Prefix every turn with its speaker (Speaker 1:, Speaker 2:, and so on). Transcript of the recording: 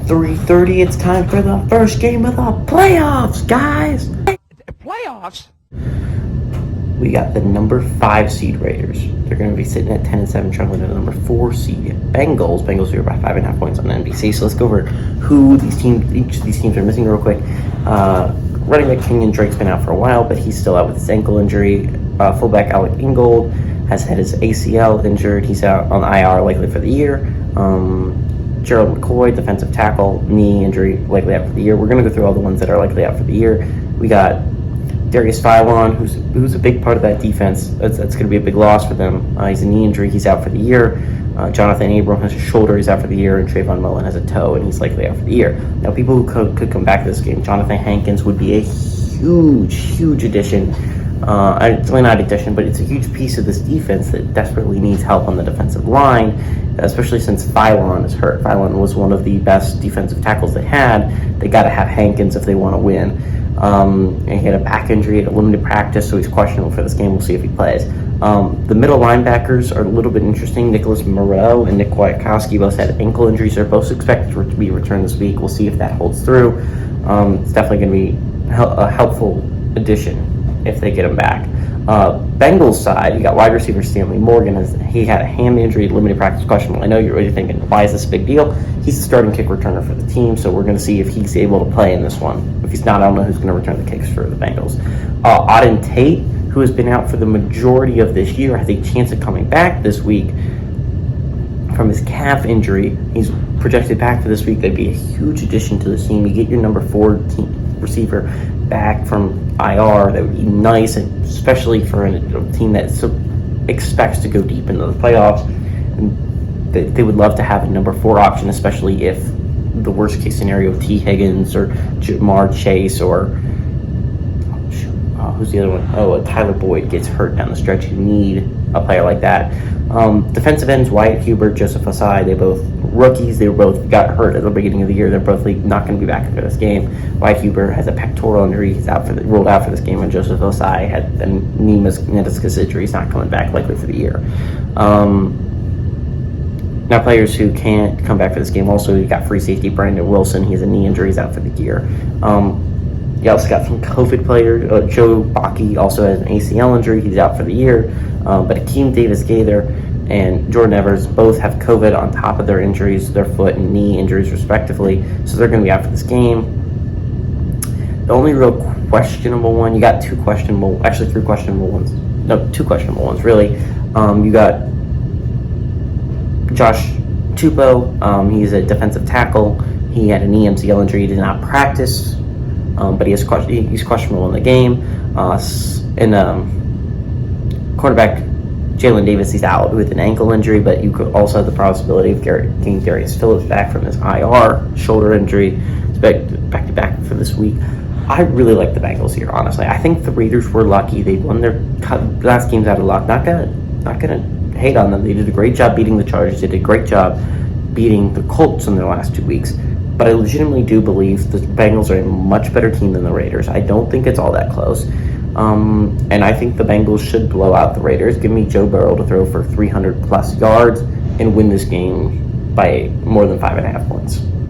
Speaker 1: 3:30, it's time for the first game of the playoffs, guys.
Speaker 2: Playoffs?
Speaker 1: We got the number 5 seed Raiders. They're going to be sitting at 10-7, traveling to the number 4 seed Bengals. Bengals are by 5.5 points on NBC. So let's go over who each of these teams are missing real quick. Running back Kenyon Drake's been out for a while, but he's still out with his ankle injury. Fullback Alec Ingold has had his ACL injured. He's out on the IR, likely for the year. Gerald McCoy, defensive tackle, knee injury, likely out for the year. We're going to go through all the ones that are likely out for the year. We got Darius Philon, who's a big part of that defense. That's going to be a big loss for them. He's a knee injury. He's out for the year. Jonathan Abram has a shoulder. He's out for the year. And Trayvon Mullen has a toe, and he's likely out for the year. Now, people who could come back to this game, Jonathan Hankins would be a huge addition. It's really not addition, but it's a huge piece of this defense that desperately needs help on the defensive line, especially since Philon is hurt. Philon was one of the best defensive tackles they had. They got to have Hankins if they want to win. And he had a back injury at a limited practice, so he's questionable for this game. We'll see if he plays. The middle linebackers are a little bit interesting. Nicholas Moreau and Nick Kwiatkowski both had ankle injuries. They're both expected to be returned this week. We'll see if that holds through. It's definitely going to be a helpful addition if they get him back. Bengals side, you got wide receiver Stanley Morgan. He had a hand injury, limited practice, questionable. I know you're already thinking, why is this a big deal? He's the starting kick returner for the team, so we're going to see if he's able to play in this one. If he's not, I don't know who's going to return the kicks for the Bengals. Auden Tate, who has been out for the majority of this year, has a chance of coming back this week from his calf injury. He's projected back for this week. That'd be a huge addition to the team. You get your number 4 receiver back from IR. That would be nice, especially for a team that expects to go deep into the playoffs. And they would love to have a number 4 option, especially if the worst case scenario, T. Higgins or Jamar Chase or who's the other one? Tyler Boyd gets hurt down the stretch. You need a player like that. Defensive ends, Wyatt Hubert, Joseph Osai, they both rookies. They both got hurt at the beginning of the year. They're both not going to be back for this game. Wyatt Hubert has a pectoral injury. He's rolled out for this game, and Joseph Osai had a knee meniscus injury. He's not coming back likely for the year. Now, players who can't come back for this game, also, you got free safety Brandon Wilson. He has a knee injury. He's out for the year. You also got some COVID players. Joe Baki also has an ACL injury. He's out for the year. But Akeem Davis-Gaither and Jordan Evers both have COVID on top of their injuries, their foot and knee injuries respectively. So they're going to be out for this game. The only real questionable one, you got three questionable ones. No, 2 questionable ones, really. You got Josh Tupou. He's a defensive tackle. He had a knee MCL injury. He did not practice. But he's questionable in the game. Quarterback Jalen Davis, he's out with an ankle injury, but you could also have the possibility of getting Darius Phillips back from his IR shoulder injury. It's back to back for this week. I really like the Bengals here, honestly. I think the Raiders were lucky. They won their last games out of luck. Not gonna hate on them. They did a great job beating the Chargers. They did a great job beating the Colts in their last 2 weeks. But I legitimately do believe the Bengals are a much better team than the Raiders. I don't think it's all that close. And I think the Bengals should blow out the Raiders. Give me Joe Burrow to throw for 300 plus yards and win this game by more than 5.5 points.